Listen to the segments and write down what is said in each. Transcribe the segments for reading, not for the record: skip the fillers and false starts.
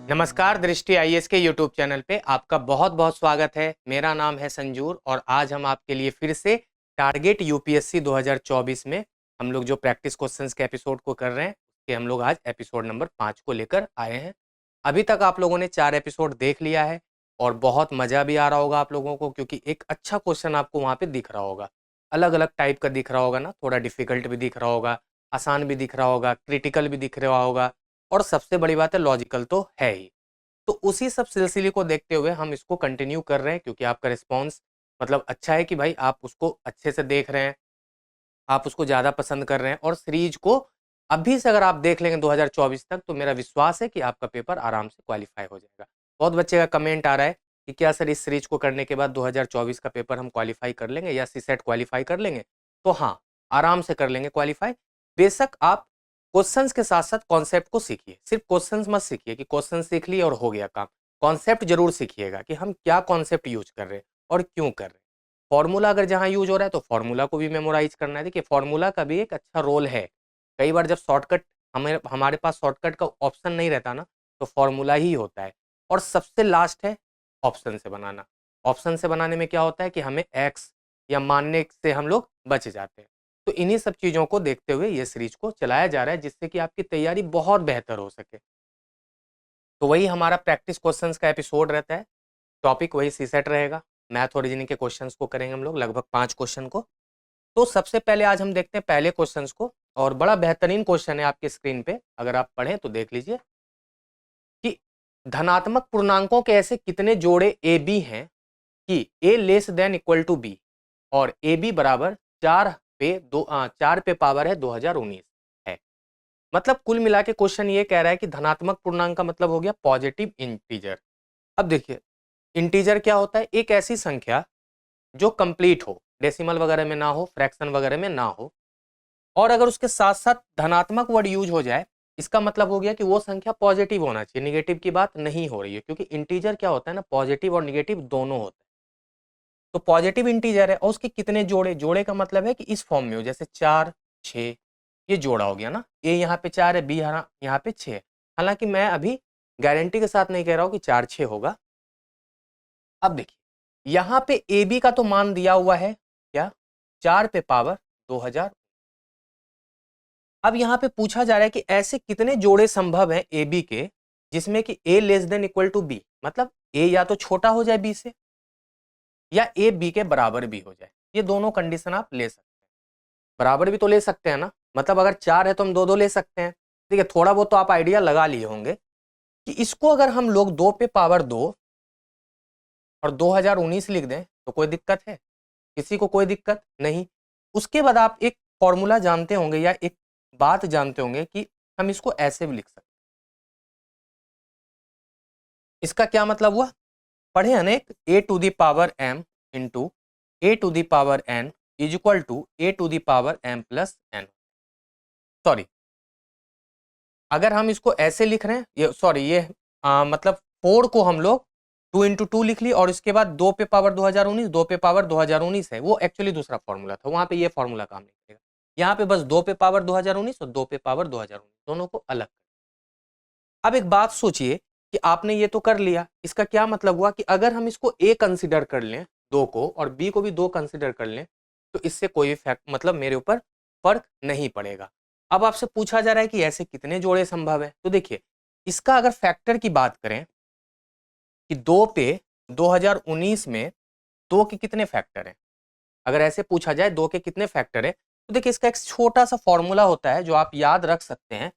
नमस्कार, दृष्टि आईएएस के यूट्यूब चैनल पे आपका बहुत बहुत स्वागत है। मेरा नाम है संजूर और आज हम आपके लिए फिर से टारगेट यूपीएससी 2024 में हम लोग जो प्रैक्टिस क्वेश्चंस के एपिसोड को कर रहे हैं कि हम लोग आज एपिसोड नंबर 5 को लेकर आए हैं। अभी तक आप लोगों ने 4 एपिसोड देख लिया है और बहुत मज़ा भी आ रहा होगा आप लोगों को, क्योंकि एक अच्छा क्वेश्चन आपको वहाँ पे दिख रहा होगा। अलग अलग टाइप का दिख रहा होगा ना, थोड़ा डिफिकल्ट भी दिख रहा होगा, आसान भी दिख रहा होगा, क्रिटिकल भी दिख रहा होगा और सबसे बड़ी बात है लॉजिकल तो है ही। तो उसी सब सिलसिले को देखते हुए हम इसको कंटिन्यू कर रहे हैं, क्योंकि आपका रिस्पॉन्स मतलब अच्छा है कि भाई आप उसको अच्छे से देख रहे हैं, आप उसको ज़्यादा पसंद कर रहे हैं और सीरीज को अभी से अगर आप देख लेंगे 2024 तक तो मेरा विश्वास है कि आपका पेपर आराम से क्वालिफाई हो जाएगा। बहुत बच्चे का कमेंट आ रहा है कि क्या सर इस सीरीज को करने के बाद 2024 का पेपर हम क्वालिफाई कर लेंगे या सीसेट क्वालिफाई कर लेंगे? तो हाँ, आराम से कर लेंगे क्वालिफाई। बेशक आप क्वेश्चंस के साथ-साथ कॉन्सेप्ट को सीखिए। सिर्फ क्वेश्चंस मत सीखिए कि क्वेश्चन सीख लिए और हो गया काम। कॉन्सेप्ट ज़रूर सीखिएगा कि हम क्या कॉन्सेप्ट यूज़ कर रहे हैं और क्यों कर रहे हैं। फॉर्मूला अगर जहाँ यूज़ हो रहा है तो फॉर्मूला को भी मेमोराइज़ करना है। देखिए फॉर्मूला का भी एक अच्छा रोल है। कई बार जब शॉर्टकट हमारे पास शॉर्टकट का ऑप्शन नहीं रहता ना, तो फॉर्मूला ही होता है। और सबसे लास्ट है ऑप्शन से बनाना। ऑप्शन से बनाने में क्या होता है कि हमें एक्स या मानने से हम लोग बच जाते हैं। तो इन्हीं सब चीज़ों को देखते हुए ये सीरीज को चलाया जा रहा है, जिससे कि आपकी तैयारी बहुत बेहतर हो सके। तो वही हमारा प्रैक्टिस क्वेश्चंस का एपिसोड रहता है। टॉपिक वही सीसेट रहेगा। मैथ और रीजनिंग के क्वेश्चंस को करेंगे हम लोग, लगभग 5 क्वेश्चन को। तो सबसे पहले आज हम देखते हैं पहले क्वेश्चंस को, और बड़ा बेहतरीन क्वेश्चन है आपके स्क्रीन पे, अगर आप पढ़ें तो देख लीजिए कि धनात्मक पूर्णांकों के ऐसे कितने जोड़े ए बी हैं कि A less than equal to B और ए बी बराबर 4 पे पावर है 2019 है। मतलब कुल मिला के क्वेश्चन ये कह रहा है कि धनात्मक पूर्णांक का मतलब हो गया पॉजिटिव इंटीजर। अब देखिए इंटीजर क्या होता है? एक ऐसी संख्या जो कंप्लीट हो, डेसिमल वगैरह में ना हो, फ्रैक्शन वगैरह में ना हो, और अगर उसके साथ साथ धनात्मक वर्ड यूज हो जाए, इसका मतलब हो गया कि वो संख्या पॉजिटिव होना चाहिए, निगेटिव की बात नहीं हो रही है, क्योंकि इंटीजर क्या होता है ना, पॉजिटिव और निगेटिव दोनों होते हैं। तो पॉजिटिव इंटीजर है और उसके कितने जोड़े, जोड़े का मतलब है कि इस फॉर्म में हो, जैसे 4 6, ये जोड़ा हो गया ना, ए यहाँ पे 4 है, बी यहाँ पे 6 है। हालांकि मैं अभी गारंटी के साथ नहीं कह रहा हूँ कि 4 6 होगा। अब देखिए यहाँ पे ए बी का तो मान दिया हुआ है क्या, 4 पे पावर 2000। अब यहाँ पे पूछा जा रहा है कि ऐसे कितने जोड़े संभव हैं ए बी के जिसमें कि A less than equal to B, मतलब ए या तो छोटा हो जाए बी से या ए बी के बराबर भी हो जाए। ये दोनों कंडीशन आप ले सकते हैं। बराबर भी तो ले सकते हैं ना, मतलब अगर 4 है तो हम 2 2 ले सकते हैं। ठीक है, थोड़ा बहुत तो आप आइडिया लगा लिए होंगे कि इसको अगर हम लोग 2 पे पावर 2 और 2019 लिख दें तो कोई दिक्कत है? किसी को कोई दिक्कत नहीं। उसके बाद आप एक फॉर्मूला जानते होंगे या एक बात जानते होंगे कि हम इसको ऐसे भी लिख सकते हैं। इसका क्या मतलब हुआ? पढ़े अनेक A to the power M into A to the power N is equal to A to the power M plus N. Sorry, अगर हम इसको ऐसे लिख रहे हैं, ये सॉरी ये मतलब 4 को हम लोग 2 इंटू 2 लिख ली और इसके बाद 2 पे पावर 2019, 2 पे पावर 2019 है, वो एक्चुअली दूसरा फॉर्मूला था, वहां पे ये फॉर्मूला काम नहीं करेगा। यहाँ पे बस 2 पे पावर 2019 और 2 पे पावर 2019 दोनों को अलग। अब एक बात सोचिए कि आपने ये तो कर लिया, इसका क्या मतलब हुआ कि अगर हम इसको ए कंसिडर कर लें 2 को और बी को भी 2 कंसिडर कर लें तो इससे कोई फैक्ट मतलब मेरे ऊपर फर्क नहीं पड़ेगा। अब आपसे पूछा जा रहा है कि ऐसे कितने जोड़े संभव है, तो देखिए इसका अगर फैक्टर की बात करें कि 2 पे 2019 में 2 के कितने फैक्टर हैं, अगर ऐसे पूछा जाए 2 के कितने फैक्टर है, तो देखिए इसका एक छोटा सा फॉर्मूला होता है जो आप याद रख सकते हैं।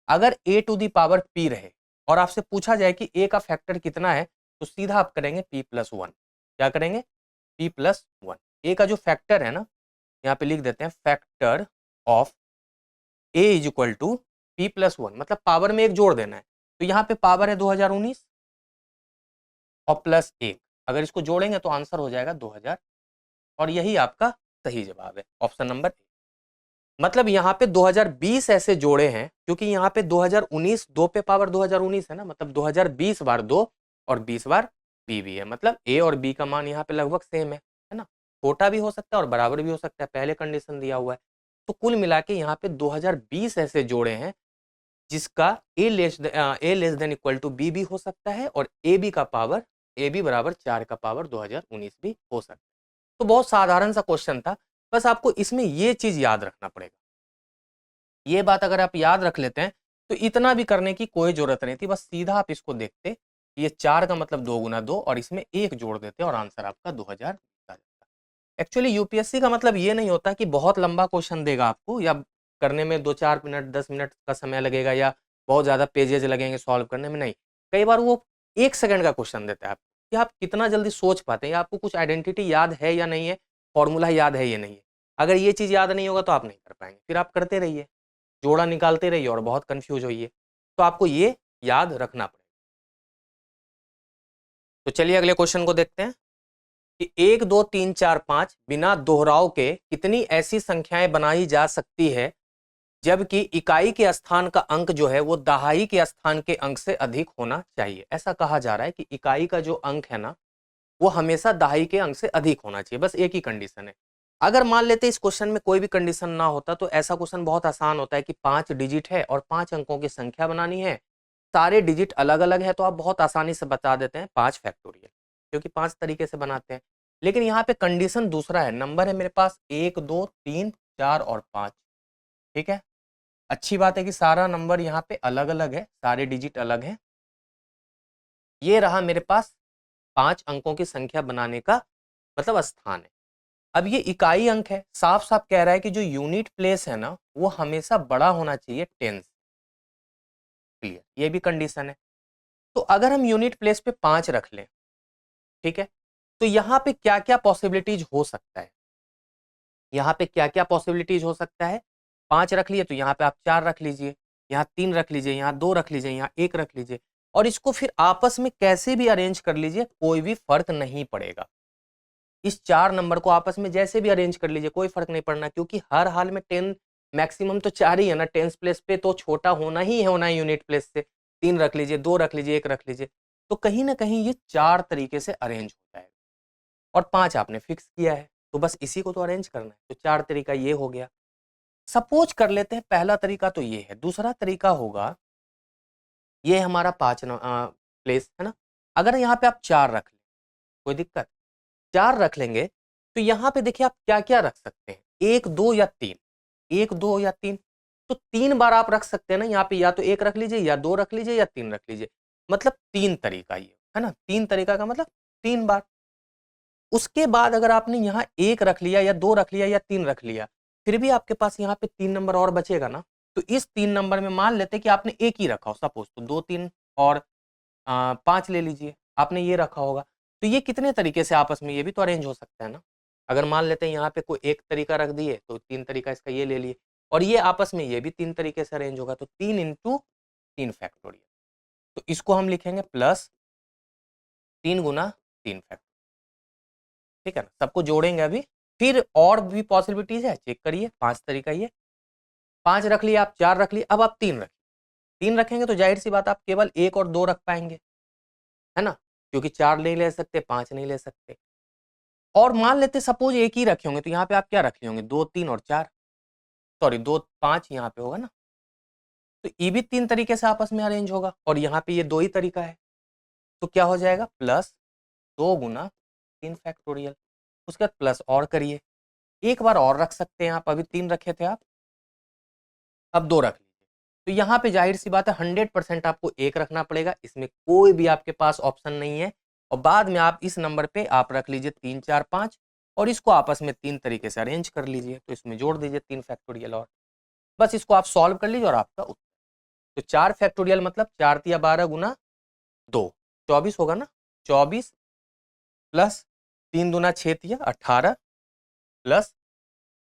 अगर ए टू दी पावर पी रहे और आपसे पूछा जाए कि ए का फैक्टर कितना है, तो सीधा आप करेंगे पी प्लस वन। क्या करेंगे? P plus one. ए का जो फैक्टर है ना, यहाँ पे लिख देते हैं factor of a is equal to p plus one, मतलब पावर में एक जोड़ देना है। तो यहाँ पे पावर है 2019 और प्लस एक, अगर इसको जोड़ेंगे तो आंसर हो जाएगा 2000 और यही आपका सही जवाब है, ऑप्शन नंबर ए। मतलब यहाँ पे 2020 ऐसे जोड़े हैं, क्योंकि यहाँ पे 2019 2 पे पावर 2019 है ना, मतलब 2020 बार 2 और 20 बार बी भी है, मतलब ए और बी का मान यहाँ पे लगभग सेम है ना। छोटा भी हो सकता है और बराबर भी हो सकता है, पहले कंडीशन दिया हुआ है। तो कुल मिला के यहाँ पे 2020 ऐसे जोड़े हैं जिसका a less than equal to b भी हो सकता है और ab का पावर ab बराबर 4 का पावर 2019 भी हो सकता है। तो बहुत साधारण सा क्वेश्चन था, बस आपको इसमें ये चीज याद रखना पड़ेगा। ये बात अगर आप याद रख लेते हैं तो इतना भी करने की कोई जरूरत नहीं थी, बस सीधा आप इसको देखते, ये 4 का मतलब 2 गुना 2 और इसमें 1 जोड़ देते और आंसर आपका 2000 आ जाता। एक्चुअली यूपीएससी का मतलब ये नहीं होता कि बहुत लंबा क्वेश्चन देगा आपको या करने में 2-4 मिनट 10 मिनट का समय लगेगा या बहुत ज़्यादा पेजेज लगेंगे सॉल्व करने में, नहीं। कई बार वो 1 सेकंड का क्वेश्चन देता है आपको कि आप कितना जल्दी सोच पाते हैं या आपको कुछ आइडेंटिटी याद है या नहीं है, फॉर्मूला याद है या नहीं है। अगर ये चीज़ याद नहीं होगा तो आप नहीं कर पाएंगे, फिर आप करते रहिए, जोड़ा निकालते रहिए और बहुत कंफ्यूज होइए। तो आपको ये याद रखना पड़ेगा। तो चलिए अगले क्वेश्चन को देखते हैं कि 1 2 3 4 5 बिना दोहराव के कितनी ऐसी संख्याएं बनाई जा सकती है जबकि इकाई के स्थान का अंक जो है वो दहाई के स्थान के अंक से अधिक होना चाहिए। ऐसा कहा जा रहा है कि इकाई का जो अंक है ना वो हमेशा दहाई के अंक से अधिक होना चाहिए, बस एक ही कंडीशन है। अगर मान लेते इस क्वेश्चन में कोई भी कंडीशन ना होता तो ऐसा क्वेश्चन बहुत आसान होता है कि 5 डिजिट है और 5 अंकों की संख्या बनानी है, सारे डिजिट अलग अलग है तो आप बहुत आसानी से बता देते हैं 5 फैक्टोरियल, क्योंकि 5 तरीके से बनाते हैं। लेकिन यहाँ पे कंडीशन दूसरा है, नंबर है मेरे पास 1 2 3 4 और 5। ठीक है, अच्छी बात है कि सारा नंबर यहाँ पे अलग अलग है, सारे डिजिट अलग हैं। ये रहा मेरे पास 5 अंकों की संख्या बनाने का मतलब स्थान है। अब ये इकाई अंक है, साफ साफ कह रहा है कि जो यूनिट प्लेस है ना वो हमेशा बड़ा होना चाहिए 10 से। क्लियर, ये भी कंडीशन है। तो अगर हम यूनिट प्लेस पे 5 रख लें, ठीक है, तो यहाँ पे क्या क्या पॉसिबिलिटीज हो सकता है, यहाँ पे क्या क्या पॉसिबिलिटीज हो सकता है। 5 रख लिए तो यहाँ पे आप 4 रख लीजिए, यहाँ 3 रख लीजिए, यहाँ 2 रख लीजिए, यहाँ 1 रख लीजिए और इसको फिर आपस में कैसे भी अरेंज कर लीजिए, कोई भी फर्क नहीं पड़ेगा। इस 4 नंबर को आपस में जैसे भी अरेंज कर लीजिए, कोई फर्क नहीं पड़ना, क्योंकि हर हाल में 10 मैक्सिमम तो 4 ही है ना, 10 प्लेस पे तो छोटा होना ही है, होना है यूनिट प्लेस से। 3 रख लीजिए, 2 रख लीजिए, 1 रख लीजिए, तो कहीं ना कहीं ये 4 तरीके से अरेंज हो जाएगा और 5 आपने फिक्स किया है तो बस इसी को तो अरेंज करना है। तो 4 तरीका ये हो गया। सपोज कर लेते हैं पहला तरीका तो ये है, दूसरा तरीका होगा ये हमारा 5 प्लेस है ना, अगर यहाँ पे आप 4 रख लें, कोई दिक्कत, 4 रख लेंगे तो यहाँ पे देखिए आप क्या क्या रख सकते हैं, 1 2 या 3, 1 2 या 3, तो 3 बार आप रख सकते हैं ना यहाँ पे, या तो 1 रख लीजिए या 2 रख लीजिए या 3 रख लीजिए, मतलब 3 तरीका ये है ना, 3 तरीका का मतलब 3 बार। उसके बाद अगर आपने यहाँ 1 रख लिया या 2 रख लिया या 3 रख लिया, फिर भी आपके पास यहाँ पे 3 नंबर और बचेगा ना, तो इस 3 नंबर में मान लेते कि आपने 1 ही रखा हो, सपोज तो 2 3 और 5 ले लीजिए, आपने ये रखा होगा, तो ये कितने तरीके से आपस में ये भी तो अरेंज हो सकता है ना। अगर मान लेते हैं यहाँ पे कोई एक तरीका रख दिए तो 3 तरीका इसका ये ले लिए और ये आपस में ये भी 3 तरीके से अरेंज होगा, तो 3 इंटू 3 फैक्टोरियल, तो इसको हम लिखेंगे प्लस 3 गुना 3 फैक्टोरियल। ठीक है ना, सबको जोड़ेंगे अभी, फिर और भी पॉसिबिलिटीज है, चेक करिए, 5 तरीका ये, 5 रख लिए आप, 4 रख लिए, अब आप 3 रखिए, 3 रखेंगे तो जाहिर सी बात आप केवल 1 और 2 रख पाएंगे, है ना, क्योंकि 4 नहीं ले सकते, 5 नहीं ले सकते। और मान लेते सपोज 1 ही रखे होंगे तो यहाँ पे आप क्या रख लिए होंगे, 2 3 और 4, सॉरी 2 5 यहाँ पे होगा ना, तो ये भी 3 तरीके से आपस में अरेंज होगा और यहाँ पे ये 2 ही तरीका है, तो क्या हो जाएगा प्लस 2 गुना 3 फैक्टोरियल। उसके बाद प्लस और करिए, एक बार और रख सकते हैं आप, अभी 3 रखे थे आप, अब 2 रख लीजिए, तो यहाँ पे जाहिर सी बात है 100% आपको 1 रखना पड़ेगा, इसमें कोई भी आपके पास ऑप्शन नहीं है। और बाद में आप इस नंबर पे आप रख लीजिए 3 4 5 और इसको आपस में 3 तरीके से अरेंज कर लीजिए, तो इसमें जोड़ दीजिए 3 फैक्टोरियल और बस इसको आप सॉल्व कर लीजिए और आपका उत्तर। तो 4 फैक्टोरियल मतलब 4 तिया 12 गुना 2 24 होगा ना, 24 प्लस 3 दूना 6 तिया 18 प्लस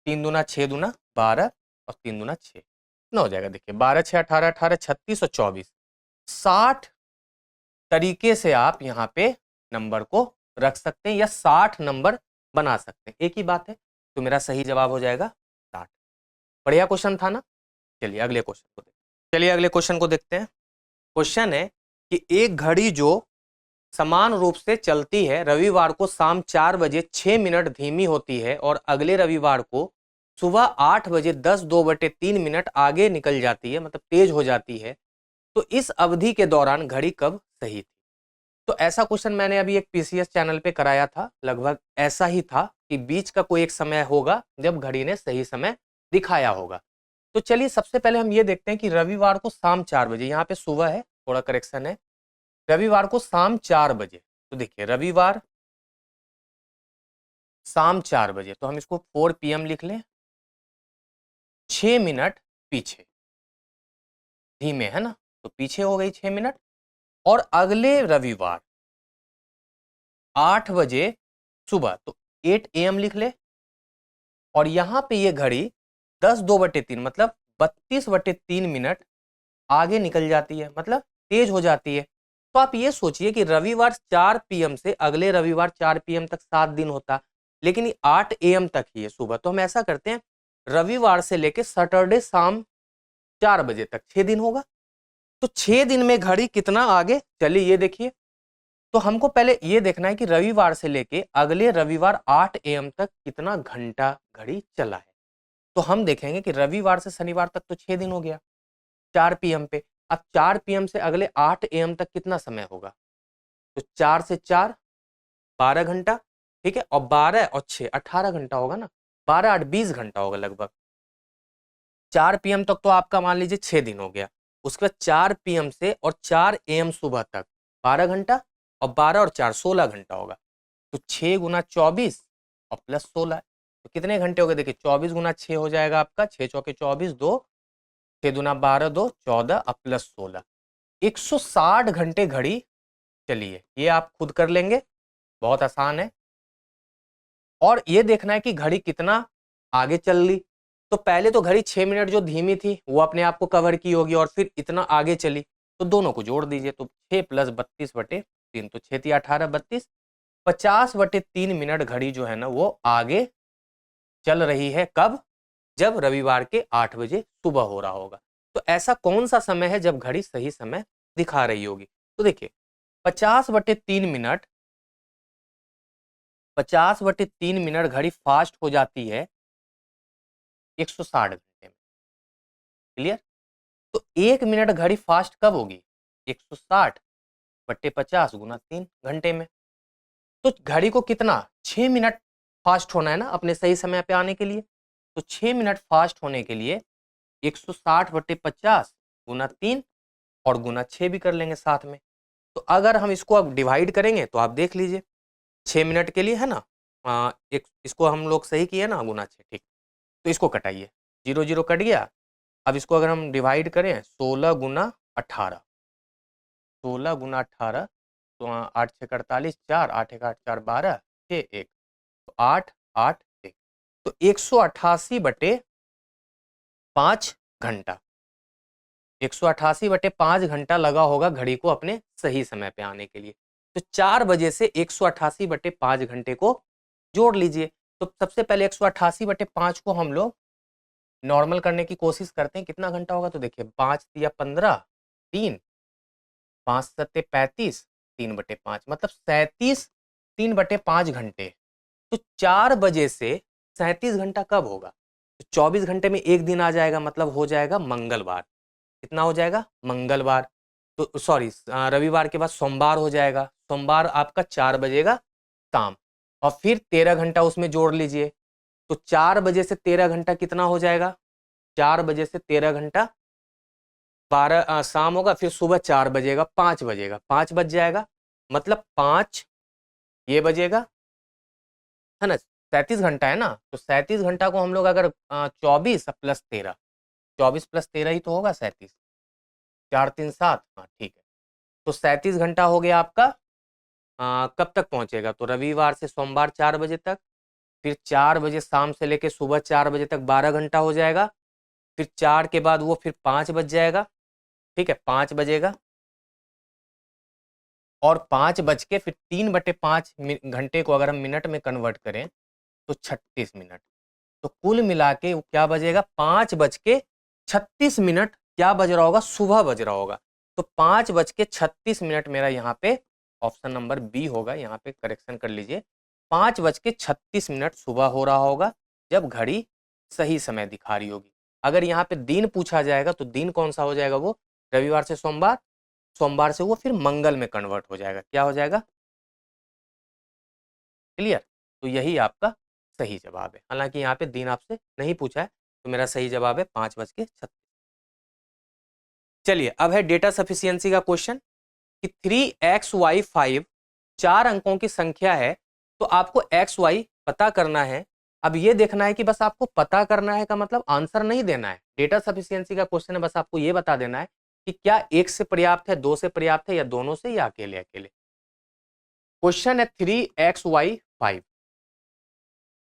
3 दूना 6 दूना 12 और 3 दूना 6 कितना हो जाएगा, देखिए 12 6 18 18 36 और 24, 60 तरीके से आप यहाँ पे नंबर को रख सकते हैं या 60 नंबर बना सकते हैं, एक ही बात है। तो मेरा सही जवाब हो जाएगा 60। बढ़िया क्वेश्चन था ना। चलिए अगले क्वेश्चन को देखते हैं। क्वेश्चन है कि एक घड़ी जो समान रूप से चलती है रविवार को शाम 4 बजे 6 मिनट धीमी होती है और अगले रविवार को सुबह 8 बजे 10:02 आगे निकल जाती है, मतलब तेज हो जाती है, तो इस अवधि के दौरान घड़ी कब सही थी? तो ऐसा क्वेश्चन मैंने अभी एक पीसीएस चैनल पे कराया था, लगभग ऐसा ही था कि बीच का कोई एक समय होगा जब घड़ी ने सही समय दिखाया होगा। तो चलिए सबसे पहले हम ये देखते हैं कि रविवार को शाम 4 बजे, यहाँ पे सुबह है, थोड़ा करेक्शन है, रविवार को शाम 4 बजे। तो देखिए रविवार शाम 4 बजे, तो हम इसको 4 PM लिख लें, 6 मिनट पीछे, धीमे है ना, तो पीछे हो गई 6 मिनट। और अगले रविवार 8 बजे सुबह, तो 8 AM लिख ले। और यहाँ पे ये घड़ी 10:02 मतलब 32/3 आगे निकल जाती है, मतलब तेज हो जाती है। तो आप ये सोचिए कि रविवार 4 PM से अगले रविवार 4 PM तक 7 दिन होता, लेकिन ये 8 AM तक ही है सुबह। तो हम ऐसा करते हैं, रविवार से लेके सैटरडे शाम 4 बजे तक 6 दिन होगा। तो 6 दिन में घड़ी कितना आगे चली ये देखिए। तो हमको पहले ये देखना है कि रविवार से लेके अगले रविवार 8 AM तक कितना घंटा घड़ी चला है। तो हम देखेंगे कि रविवार से शनिवार तक तो 6 दिन हो गया 4 PM पे। अब 4 PM से अगले 8 AM तक कितना समय होगा? तो 4 से 4 12 घंटा, ठीक है, और 12 और 6 18 घंटा होगा ना, 12 8 20 घंटा होगा लगभग। 4 PM तक तो आपका मान लीजिए 6 दिन हो गया। उसके बाद 4 PM से और 4 AM सुबह तक 12 घंटा, और 12 और 4 16 घंटा होगा। तो 6 गुना 24 और प्लस 16, तो कितने घंटे हो गए? देखिए 24 गुना 6 हो जाएगा आपका, 6 चौके 24, 2 6 दूना 12, 2 14 और प्लस 16, 160 घंटे घड़ी चली है। ये आप खुद कर लेंगे, बहुत आसान है। और ये देखना है कि घड़ी कितना आगे चल ली। तो पहले तो घड़ी 6 मिनट जो धीमी थी वो अपने आप को कवर की होगी, और फिर इतना आगे चली, तो दोनों को जोड़ दीजिए। तो 6 + 32/3, तो 6 × 18 32, 50/3 मिनट घड़ी जो है ना वो आगे चल रही है। कब? जब रविवार के 8 बजे सुबह हो रहा होगा। तो ऐसा कौन सा समय है जब घड़ी सही समय दिखा रही होगी? तो देखिए 50/3 मिनट, 50/3 मिनट घड़ी फास्ट हो जाती है 160 घंटे में। क्लियर? तो 1 मिनट घड़ी फास्ट कब होगी? 160/50 गुना 3 घंटे में। तो घड़ी को कितना 6 मिनट फास्ट होना है ना अपने सही समय पे आने के लिए। तो 6 मिनट फास्ट होने के लिए 160/50 गुना 3 और गुना 6 भी कर लेंगे साथ में। तो अगर हम इसको अब डिवाइड करेंगे तो आप देख लीजिए 6 मिनट के लिए है ना, एक इसको हम लोग सही किए ना गुना 6, ठीक। तो इसको कटाइए, 0 0 कट गया। अब इसको अगर हम डिवाइड करें 16 गुना 18, 16 गुना 18, तो 8 6 48, 4 8 1 8 4 12 6 1, तो 8 8 1, तो 188/5 घंटा, 188/5 घंटा लगा होगा घड़ी को अपने सही समय पे आने के लिए। तो 4 बजे से 188/5 घंटे को जोड़ लीजिए। तो सबसे पहले 188/5 को हम लोग नॉर्मल करने की कोशिश करते हैं, कितना घंटा होगा? तो देखिए 5 × 15 3, 5 × 7 35, 3/5 मतलब 37 3/5 घंटे। तो 4 बजे से 37 घंटा कब होगा? तो 24 घंटे में एक दिन आ जाएगा, मतलब हो जाएगा मंगलवार। कितना हो जाएगा? मंगलवार। तो सॉरी, रविवार के बाद सोमवार हो जाएगा। सोमवार आपका 4 बजेगा शाम, और फिर 13 घंटा उसमें जोड़ लीजिए। तो 4 बजे से 13 घंटा कितना हो जाएगा? 4 बजे से 13 घंटा 12 शाम होगा, फिर सुबह 4 बजेगा, 5 बजेगा, 5 बज जाएगा, मतलब 5 ये बजेगा, है ना? 37 घंटा है ना, तो 37 घंटा को हम लोग अगर 24 प्लस 13, 24 प्लस 13 ही तो होगा 37, 4 3 7, हाँ ठीक है। तो 37 घंटा हो गया आपका। कब तक पहुंचेगा? तो रविवार से सोमवार 4 बजे तक, फिर 4 बजे शाम से लेके सुबह 4 बजे तक 12 घंटा हो जाएगा, फिर 4 के बाद वो फिर 5 बज जाएगा, ठीक है, 5 बजेगा, और 5 बज के फिर 3/5 घंटे को अगर हम मिनट में कन्वर्ट करें तो 36 मिनट। तो कुल मिला के वो क्या बजेगा? 5:36 क्या बज रहा होगा? सुबह बज रहा होगा। तो 5:36 मेरा यहाँ पे ऑप्शन नंबर बी होगा, यहाँ पे करेक्शन कर लीजिए। 5:36 सुबह हो रहा होगा जब घड़ी सही समय दिखा रही होगी। अगर यहाँ पे दिन पूछा जाएगा तो दिन कौन सा हो जाएगा, वो रविवार से सोमवार, सोमवार से वो फिर मंगल में कन्वर्ट हो जाएगा। क्या हो जाएगा, क्लियर। तो यही आपका सही जवाब है। हालांकि यहाँ पे दिन आपसे नहीं पूछा है, तो मेरा सही जवाब है 5:36। चलिए अब है डेटा सफिशियंसी का क्वेश्चन कि 3xy5 4 अंकों की संख्या है, तो आपको xy पता करना है। अब ये देखना है कि बस आपको पता करना है का मतलब आंसर नहीं देना है। डेटा सफिशियंसी का क्वेश्चन है, बस आपको ये बता देना है कि क्या 1 से पर्याप्त है, 2 से पर्याप्त है, या दोनों से, या अकेले अकेले। क्वेश्चन है 3xy5,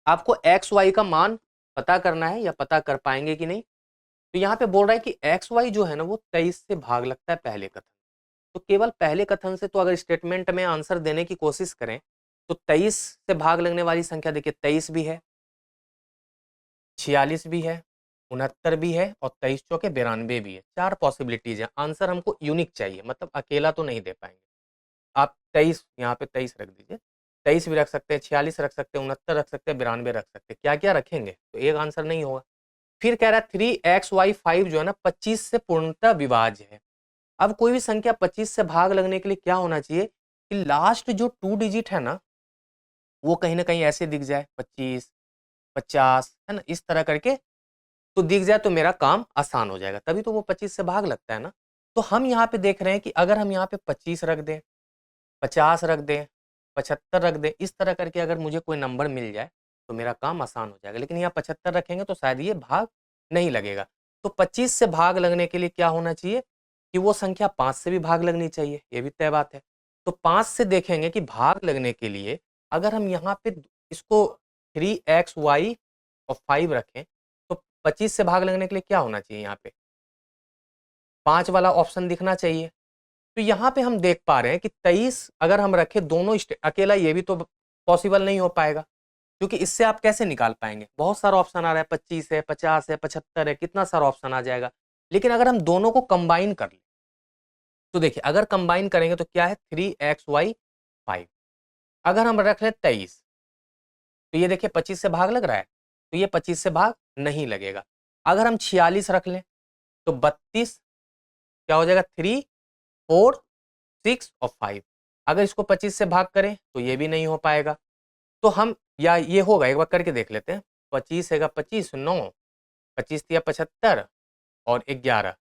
आपको xy का मान पता करना है, या पता कर पाएंगे कि नहीं। तो यहाँ पे बोल रहा है कि xy जो है ना वो 23 से भाग लगता है पहले कथन। तो केवल पहले कथन से तो अगर स्टेटमेंट में आंसर देने की कोशिश करें तो 23 से भाग लगने वाली संख्या देखिए 23 भी है, 46 भी है, 69 भी है, और 23 चौके 92 भी है। 4 पॉसिबिलिटीज है। आंसर हमको यूनिक चाहिए, मतलब अकेला तो नहीं दे पाएंगे। आप 23 यहाँ पे 23 रख दीजिए, 23 भी रख सकते हैं, 46 रख सकते हैं, 69 रख सकते हैं, 92 रख सकते हैं। क्या क्या रखेंगे तो एक आंसर नहीं होगा। फिर कह रहा है 3xy5 जो है ना 25 से पूर्णतः विभाज्य है। अब कोई भी संख्या 25 से भाग लगने के लिए क्या होना चाहिए कि लास्ट जो 2 डिजिट है ना वो कहीं ना कहीं ऐसे दिख जाए, 25, 50 है ना, इस तरह करके तो दिख जाए, तो मेरा काम आसान हो जाएगा। तभी तो वो 25 से भाग लगता है ना। तो हम यहाँ पे देख रहे हैं कि अगर हम यहाँ पे 25 रख दें, 50 रख दें, 75 रख दें, इस तरह करके अगर मुझे कोई नंबर मिल जाए तो मेरा काम आसान हो जाएगा। लेकिन यहाँ 75 रखेंगे तो शायद ये भाग नहीं लगेगा। तो 25 से भाग लगने के लिए क्या होना चाहिए कि वो संख्या 5 से भी भाग लगनी चाहिए, ये भी तय बात है। तो 5 से देखेंगे कि भाग लगने के लिए अगर हम यहाँ पे इसको 3xy और 5 रखें तो 25 से भाग लगने के लिए क्या होना चाहिए, यहाँ पे 5 वाला ऑप्शन दिखना चाहिए। तो यहाँ पे हम देख पा रहे हैं कि 23 अगर हम रखें दोनों अकेला, ये भी तो पॉसिबल नहीं हो पाएगा, क्योंकि इससे आप कैसे निकाल पाएंगे। बहुत सारा ऑप्शन आ रहा है, 25 है, 50 है, 75 है, कितना सारा ऑप्शन आ जाएगा। लेकिन अगर हम दोनों को कंबाइन कर लें तो देखिए, अगर कंबाइन करेंगे तो क्या है 3xy5, अगर हम रख लें 23 तो ये देखिए 25 से भाग लग रहा है, तो ये 25 से भाग नहीं लगेगा। अगर हम 46 रख लें तो 32 क्या हो जाएगा, 3, 4, 6 और 5। अगर इसको 25 से भाग करें तो ये भी नहीं हो पाएगा। तो हम, या ये होगा, एक बार करके देख लेते हैं। 25 है 25, 9, 25 या 75 और 11,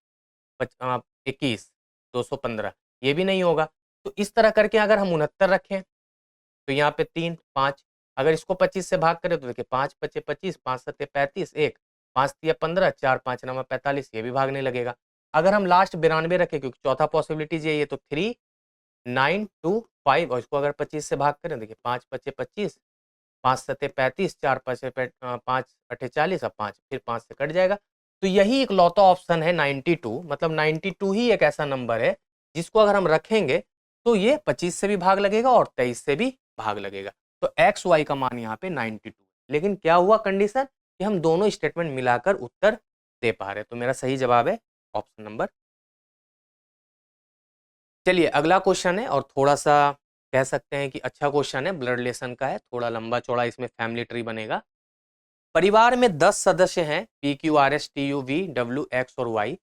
21, 215, ये भी नहीं होगा। तो इस तरह करके अगर हम 69 रखें तो यहाँ पे 3, 5, अगर इसको 25 से भाग करें तो देखिए 5 5 25, 5 7 35, 1, 5 15, 4 5 9 45, ये भी भागने लगेगा। अगर हम लास्ट 92 रखें, क्योंकि चौथा पॉसिबिलिटीज यही है, तो 3, 9, 2, 5, और इसको अगर 25 से भाग करें, देखिए 5 5 25, 5 7 35, 4 5 5 8 40, और 5 फिर 5 से कट जाएगा। तो यही एक लौता ऑप्शन है 92, मतलब 92 ही एक ऐसा नंबर है जिसको अगर हम रखेंगे तो ये 25 से भी भाग लगेगा और 23 से भी भाग लगेगा। तो एक्स वाई का मान यहाँ पे 92। लेकिन क्या हुआ कंडीशन कि हम दोनों स्टेटमेंट मिलाकर उत्तर दे पा रहे, तो मेरा सही जवाब है ऑप्शन नंबर। चलिए अगला क्वेश्चन है, और थोड़ा सा कह सकते हैं कि अच्छा क्वेश्चन है, ब्लड रिलेशन का है, थोड़ा लंबा चौड़ा इसमें फैमिली ट्री बनेगा। परिवार में 10 सदस्य हैं, P Q R S T U V W x और वाई।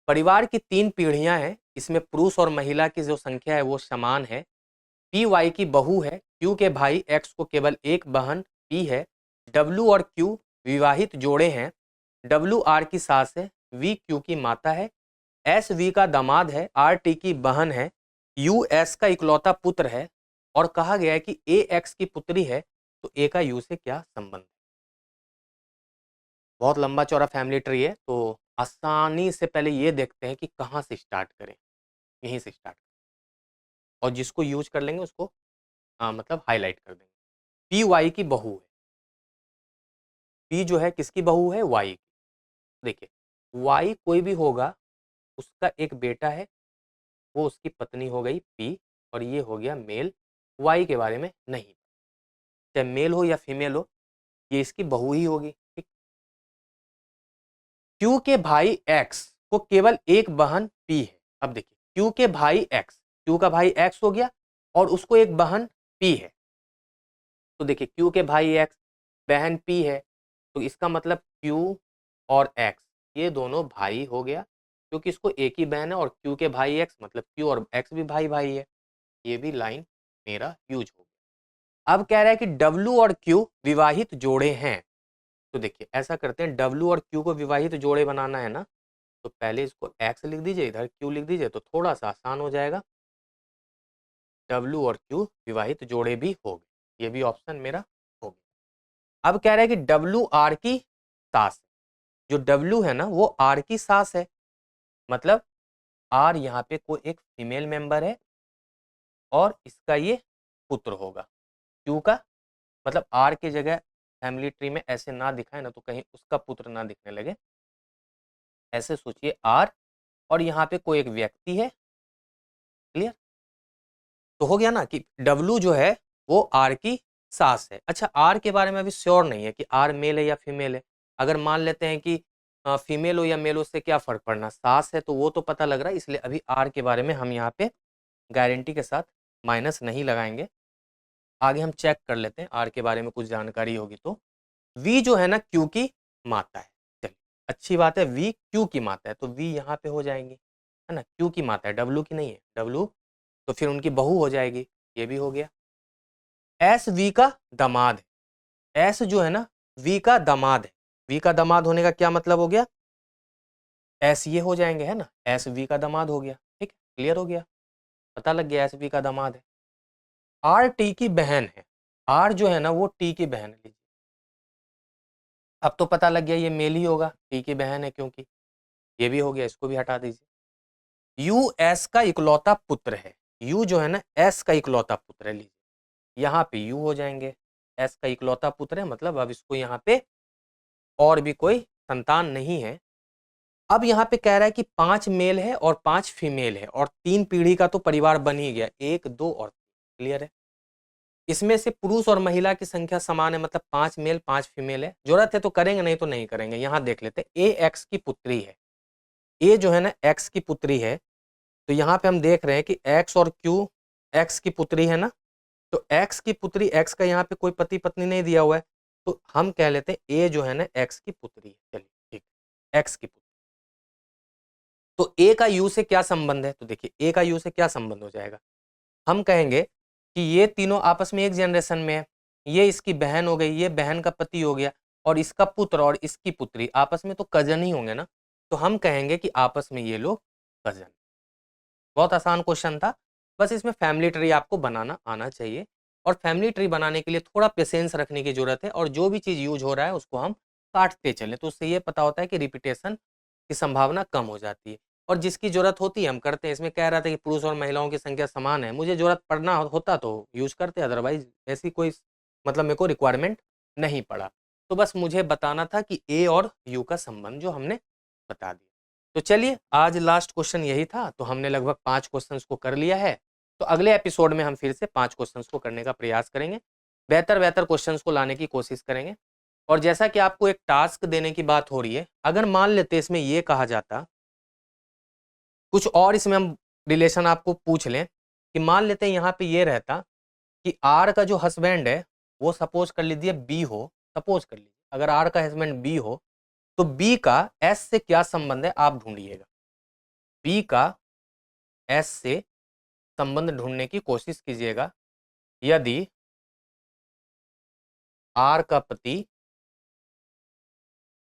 परिवार की 3 पीढ़ियां हैं, इसमें पुरुष और महिला की जो संख्या है वो समान है। पी वाई की बहू है, क्यू के भाई एक्स को केवल एक बहन पी है। डब्ल्यू और क्यू विवाहित जोड़े हैं। डब्ल्यू आर की सास है, वी क्यू की माता है। एस वी का दामाद है, आर टी की बहन है। यू एस का इकलौता पुत्र है, और कहा गया है कि ए एक्स की पुत्री है। तो ए का यू से क्या संबंध है। बहुत लंबा चौड़ा फैमिली ट्री है, तो आसानी से पहले ये देखते हैं कि कहाँ से स्टार्ट करें। यहीं से स्टार्ट, और जिसको यूज कर लेंगे उसको मतलब हाईलाइट कर देंगे। पी वाई की बहू है, पी जो है किसकी बहू है, वाई की। देखिए वाई कोई भी होगा, उसका एक बेटा है, वो उसकी पत्नी हो गई पी, और ये हो गया मेल। वाई के बारे में नहीं, चाहे मेल हो या फीमेल हो, ये इसकी बहू ही होगी। ठीक। क्यू के भाई एक्स को केवल एक बहन पी है। अब देखिए क्यू के भाई एक्स, क्यू का भाई एक्स हो गया और उसको एक बहन पी है। तो देखिए क्यू के भाई एक्स, बहन पी है, तो इसका मतलब Q और X ये दोनों भाई हो गया, क्योंकि इसको एक ही बहन है और Q के भाई X, मतलब Q और X भी भाई भाई है। ये भी लाइन मेरा यूज हो गया। अब कह रहा है कि W और Q विवाहित जोड़े हैं। तो देखिए ऐसा करते हैं, W और Q को विवाहित जोड़े बनाना है ना, तो पहले इसको X लिख दीजिए, इधर Q लिख दीजिए, तो थोड़ा सा आसान हो जाएगा। W और Q विवाहित जोड़े भी हो गए, ये भी ऑप्शन मेरा हो गया। अब कह रहा है कि W R की सास, जो W है ना वो R की सास है, मतलब R यहाँ पे कोई एक फीमेल मेंबर है और इसका ये पुत्र होगा। Q का मतलब R की जगह फैमिली ट्री में ऐसे ना दिखाए ना, तो कहीं उसका पुत्र ना दिखने लगे, ऐसे सोचिए R और यहाँ पे कोई एक व्यक्ति है। क्लियर? तो हो गया ना कि W जो है वो R की सास है। अच्छा, R के बारे में अभी श्योर नहीं है कि R मेल है या फीमेल है। अगर मान लेते हैं कि फीमेल हो या मेल हो, उससे क्या फर्क पड़ना, सास है तो वो तो पता लग रहा है, इसलिए अभी R के बारे में हम यहाँ पे गारंटी के साथ माइनस नहीं लगाएंगे। आगे हम चेक कर लेते हैं, R के बारे में कुछ जानकारी होगी तो। V जो है ना Q की माता है। चलिए अच्छी बात है, V Q की माता है तो V यहाँ पे हो जाएंगी, है ना, Q की माता है, W की नहीं है। W तो फिर उनकी बहू हो जाएगी, ये भी हो गया। S V का दामाद है। S जो है ना V का दामाद है। V का दामाद होने का क्या मतलब हो गया, S ये हो जाएंगे, है ना, S V का दामाद हो गया। ठीक है, क्लियर हो गया, पता लग गया S V का दामाद है। R T की बहन है। R जो है ना वो T की बहन है। लीजिए अब तो पता लग गया ये मेल ही होगा, T की बहन है क्योंकि, ये भी हो गया, इसको भी हटा दीजिए। U S का इकलौता पुत्र है। U जो है ना S का इकलौता पुत्र है। लीजिए यहाँ पे U हो जाएंगे, S का इकलौता पुत्र है, मतलब अब इसको यहाँ पे और भी कोई संतान नहीं है। अब यहाँ पे कह रहा है कि 5 मेल है और 5 फीमेल है और 3 पीढ़ी का तो परिवार बन ही गया, 1 2 और 3। क्लियर है? इसमें से पुरुष और महिला की संख्या समान है, मतलब 5 मेल 5 फीमेल है। जरूरत है तो करेंगे, नहीं तो नहीं करेंगे। यहाँ देख लेते हैं, ए एक्स की पुत्री है। ए जो है ना एक्स की पुत्री है, तो यहाँ पे हम देख रहे हैं कि एक्स और क्यू एक्स की पुत्री है ना, तो एक्स की पुत्री, एक्स का यहाँ पे कोई पति पत्नी नहीं दिया हुआ है, तो हम कह लेते हैं ए जो है ना एक्स की पुत्री है। चलिए ठीक, एक्स की पुत्री। तो ए का यू से क्या संबंध है, तो देखिए ए का यू से क्या संबंध हो जाएगा, हम कहेंगे कि ये तीनों आपस में एक जनरेशन में है, ये इसकी बहन हो गई, ये बहन का पति हो गया, और इसका पुत्र और इसकी पुत्री आपस में तो कजन ही होंगे ना, तो हम कहेंगे कि आपस में ये लोग कजन। बहुत आसान क्वेश्चन था, बस इसमें फैमिली ट्री आपको बनाना आना चाहिए, और फैमिली ट्री बनाने के लिए थोड़ा पेशेंस रखने की जरूरत है, और जो भी चीज़ यूज हो रहा है उसको हम काटते चलें, तो उससे ये पता होता है कि रिपीटेशन की संभावना कम हो जाती है, और जिसकी जरूरत होती है हम करते हैं। इसमें कह रहा था कि पुरुष और महिलाओं की संख्या समान है, मुझे जरूरत पड़ना होता तो यूज करते, अदरवाइज ऐसी कोई मतलब मेरे को रिक्वायरमेंट नहीं पड़ा। तो बस मुझे बताना था कि ए और यू का संबंध, जो हमने बता दिया। तो चलिए आज लास्ट क्वेश्चन यही था, तो हमने लगभग 5 क्वेश्चंस को कर लिया है। तो अगले एपिसोड में हम फिर से 5 क्वेश्चंस को करने का प्रयास करेंगे, बेहतर बेहतर क्वेश्चंस को लाने की कोशिश करेंगे। और जैसा कि आपको एक टास्क देने की बात हो रही है, अगर मान लेते इसमें ये कहा जाता कुछ और, इसमें हम रिलेशन आपको पूछ लें कि मान लेते हैं यहाँ पे ये रहता कि आर का जो हस्बैंड है वो सपोज कर लीजिए बी हो, सपोज कर लीजिए अगर आर का हस्बैंड बी हो, तो बी का एस से क्या संबंध है आप ढूंढिएगा। बी का एस से संबंध ढूंढने की कोशिश कीजिएगा। यदि आर का पति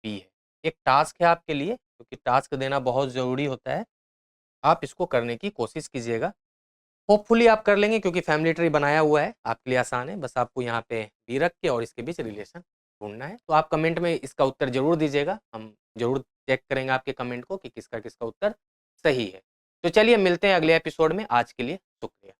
बी है, एक टास्क है आपके लिए, क्योंकि टास्क देना बहुत जरूरी होता है, आप इसको करने की कोशिश कीजिएगा। होपफुली आप कर लेंगे, क्योंकि फैमिली ट्री बनाया हुआ है, आपके लिए आसान है, बस आपको यहाँ पे बी रख के और इसके बीच रिलेशन ढूंढना है। तो आप कमेंट में इसका उत्तर जरूर दीजिएगा, हम जरूर चेक करेंगे आपके कमेंट को कि किसका किसका उत्तर सही है। तो चलिए मिलते हैं अगले एपिसोड में, आज के लिए शुक्रिया।